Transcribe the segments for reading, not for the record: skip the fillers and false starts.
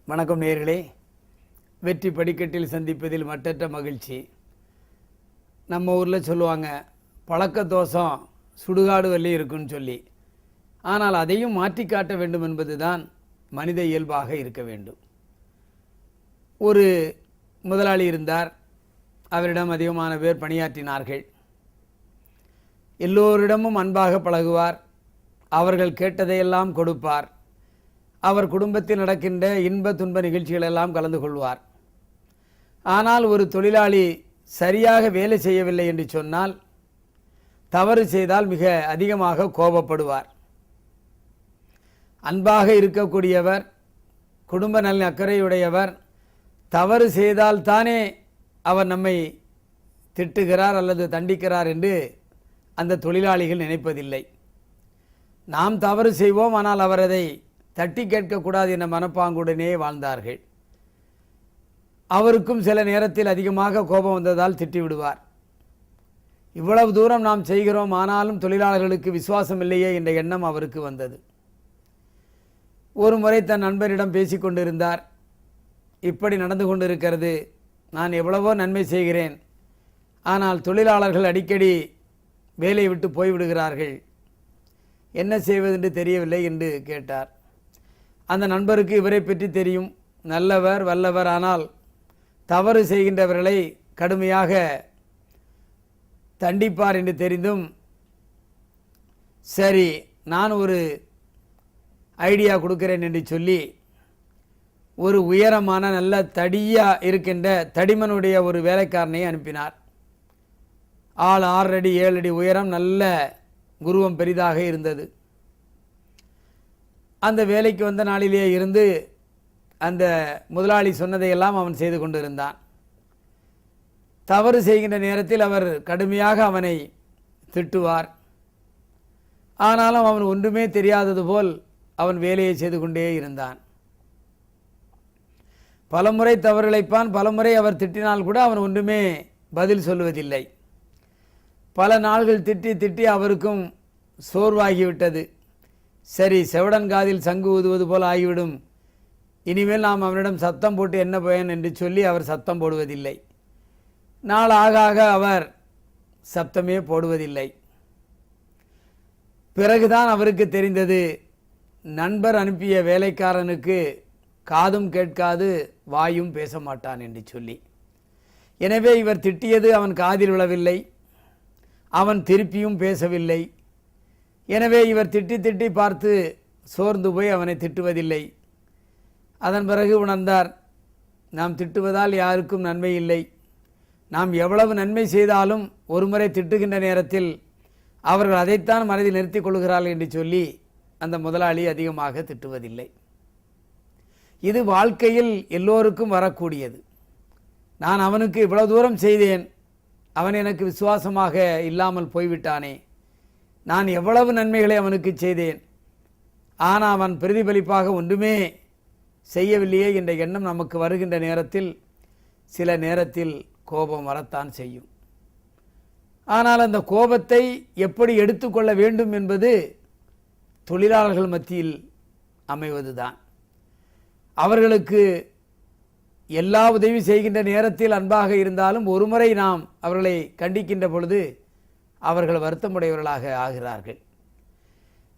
வணக்கம் நேயர்களே. வெற்றி படிக்கட்டில் சந்திப்பதில் மற்றற்ற மகிழ்ச்சி. நம்ம ஊரில் சொல்லுவாங்க, பழக்க தோஷம் சுடுகாடு வள்ளி இருக்குன்னு சொல்லி. ஆனால் அதையும் மாற்றி காட்ட வேண்டும் என்பது தான் மனித இயல்பாக இருக்க வேண்டும். ஒரு முதலாளி இருந்தார். அவரிடம் அதிகமான பேர் பணியாற்றினார்கள். எல்லோரிடமும் அன்பாக பழகுவார். அவர்கள் கேட்டதையெல்லாம் கொடுப்பார். அவர் குடும்பத்தில் நடக்கின்ற இன்ப துன்ப நிகழ்ச்சிகளெல்லாம் கலந்து கொள்வார். ஆனால் ஒரு தொழிலாளி சரியாக வேலை செய்யவில்லை என்று சொன்னால், தவறு செய்தால் மிக அதிகமாக கோபப்படுவார். அன்பாக இருக்கக்கூடியவர், குடும்ப நல அக்கறையுடையவர், தவறு செய்தால் தானே அவர் நம்மை திட்டுகிறார் அல்லது தண்டிக்கிறார் என்று அந்த தொழிலாளிகள் நினைப்பதில்லை. நாம் தவறு செய்வோம், ஆனால் அவர் அதை தட்டி கேட்கக்கூடாது என்ற மனப்பாங்குடனே வாழ்ந்தார்கள். அவருக்கும் சில நேரத்தில் அதிகமாக கோபம் வந்ததால் திட்டிவிடுவார். இவ்வளவு தூரம் நாம் செய்கிறோம், ஆனாலும் தொழிலாளர்களுக்கு விசுவாசம் இல்லையே என்ற எண்ணம் அவருக்கு வந்தது. ஒரு முறை தன் நண்பரிடம் பேசி கொண்டிருந்தார். இப்படி நடந்து கொண்டிருக்கிறது, நான் எவ்வளவோ நன்மை செய்கிறேன், ஆனால் தொழிலாளர்கள் அடிக்கடி வேலையை விட்டு போய்விடுகிறார்கள், என்ன செய்வதென்று தெரியவில்லை என்று கேட்டார். அந்த நண்பருக்கு இவரை பற்றி தெரியும், நல்லவர் வல்லவர், ஆனால் தவறு செய்கின்றவர்களை கடுமையாக தண்டிப்பார் என்று தெரிந்தும், சரி நான் ஒரு ஐடியா கொடுக்கிறேன் என்று சொல்லி ஒரு உயரமான நல்ல தடியாக இருக்கின்ற தடிமனுடைய ஒரு வேலைக்காரனை அனுப்பினார். ஆள் 6 அடி 7 அடி உயரம், நல்ல குருவம் பெரிதாக இருந்தது. அந்த வேலைக்கு வந்த நாளிலேயே இருந்து அந்த முதலாளி சொன்னதையெல்லாம் அவன் செய்து கொண்டிருந்தான். தவறு செய்கின்ற நேரத்தில் அவர் கடுமையாக அவனை திட்டுவார். ஆனாலும் அவன் ஒன்றுமே தெரியாதது போல் அவன் வேலையை செய்து கொண்டே இருந்தான். பலமுறை தவறிழைப்பான். பலமுறை அவர் திட்டினால் கூட அவன் ஒன்றுமே பதில் சொல்லுவதில்லை. பல நாள்கள் திட்டி திட்டி அவருக்கும் சோர்வாகிவிட்டது. சரி, செவடன் காதில் சங்கு ஊதுவது போல் ஆகிவிடும், இனிமேல் நாம் அவனிடம் சத்தம் போட்டு என்ன பயன் என்று சொல்லி அவர் சத்தம் போடுவதில்லை. நாள் ஆக ஆக அவர் சத்தமே போடுவதில்லை. பிறகுதான் அவருக்கு தெரிந்தது, நண்பர் அனுப்பிய வேலைக்காரனுக்கு காதும் கேட்காது வாயும் பேச மாட்டான் என்று சொல்லி. எனவே இவர் திட்டியது அவன் காதில் விழவில்லை, அவன் திருப்பியும் பேசவில்லை. எனவே இவர் திட்டி திட்டி பார்த்து சோர்ந்து போய் அவனை திட்டுவதில்லை. அதன் பிறகு உணர்ந்தார், நாம் திட்டுவதால் யாருக்கும் நன்மை இல்லை. நாம் எவ்வளவு நன்மை செய்தாலும் ஒருமுறை திட்டுகின்ற நேரத்தில் அவர்கள் அதைத்தான் மனதில் நிறுத்தி கொள்கிறார்கள் என்று சொல்லி அந்த முதலாளி அதிகமாக திட்டுவதில்லை. இது வாழ்க்கையில் எல்லோருக்கும் வரக்கூடியது. நான் அவனுக்கு இவ்வளவு தூரம் செய்தேன், அவன் எனக்கு விசுவாசமாக இல்லாமல் போய்விட்டானே, நான் எவ்வளவு நன்மைகளை அவனுக்கு செய்தேன், ஆனால் அவன் பிரதிபலிப்பாக ஒன்றுமே செய்யவில்லையே என்ற எண்ணம் நமக்கு வருகின்ற நேரத்தில் சில நேரத்தில் கோபம் வரத்தான் செய்யும். ஆனால் அந்த கோபத்தை எப்படி எடுத்துக்கொள்ள வேண்டும் என்பது தொழிலாளர்கள் மத்தியில் அமைவதுதான். அவர்களுக்கு எல்லா உதவி செய்கின்ற நேரத்தில் அன்பாக இருந்தாலும் ஒருமுறை நாம் அவர்களை கண்டிக்கின்ற பொழுது அவர்கள் வருத்தமுடையவர்களாக ஆகிறார்கள்.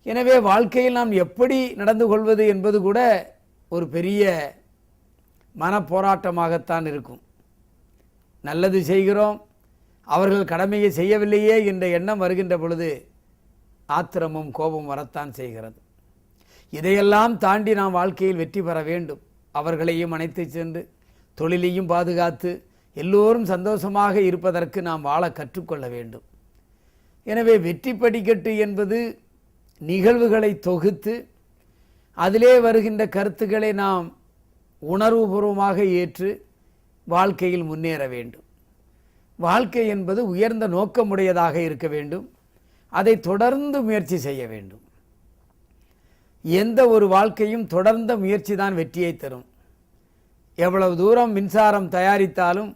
எனவே வாழ்க்கையில் நாம் எப்படி நடந்து கொள்வது என்பது கூட ஒரு பெரிய மனப்போராட்டமாகத்தான் இருக்கும். நல்லது செய்கிறோம், அவர்கள் கடமையை செய்யவில்லையே என்ற எண்ணம் வருகின்ற பொழுது ஆத்திரமும் கோபம் வரத்தான் செய்கிறது. இதையெல்லாம் தாண்டி நாம் வாழ்க்கையில் வெற்றி பெற வேண்டும். அவர்களையும் அணைத்து சென்று தொழிலையும் பாதுகாத்து எல்லோரும் சந்தோஷமாக இருப்பதற்கு நாம் வாழ கற்றுக்கொள்ள வேண்டும். எனவே வெற்றி படிக்கட்டு என்பது நிகழ்வுகளை தொகுத்து அதிலே வருகின்ற கருத்துக்களை நாம் உணர்வுபூர்வமாக ஏற்று வாழ்க்கையில் முன்னேற வேண்டும். வாழ்க்கை என்பது உயர்ந்த நோக்கமுடையதாக இருக்க வேண்டும். அதை தொடர்ந்து முயற்சி செய்ய வேண்டும். எந்த ஒரு வாழ்க்கையும் தொடர்ந்த முயற்சி தான் வெற்றியை தரும். எவ்வளவு தூரம் மின்சாரம் தயாரித்தாலும்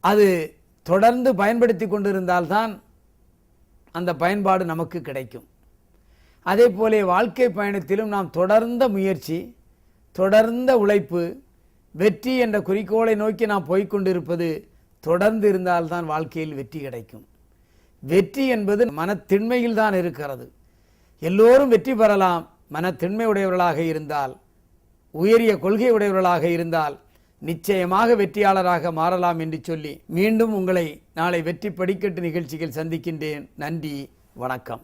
அது தொடர்ந்து பயன்படுத்தி கொண்டிருந்தால்தான் அந்த பயன்பாடு நமக்கு கிடைக்கும். அதே போல வாழ்க்கை பயணத்திலும் நாம் தொடர்ந்த முயற்சி, தொடர்ந்த உழைப்பு, வெற்றி என்ற குறிக்கோளை நோக்கி நாம் போய்கொண்டிருப்பது தொடர்ந்து இருந்தால்தான் வாழ்க்கையில் வெற்றி கிடைக்கும். வெற்றி என்பது மனத்திண்மையில் தான் இருக்கிறது. எல்லோரும் வெற்றி பெறலாம். மனத்திண்மை உடையவர்களாக இருந்தால், உயரிய கொள்கை உடையவர்களாக இருந்தால் நிச்சயமாக வெற்றியாளராக மாறலாம் என்று சொல்லி மீண்டும் உங்களை நாளை வெற்றி படிக்கட்டு நிகழ்ச்சியில் சந்திக்கின்றேன். நன்றி, வணக்கம்.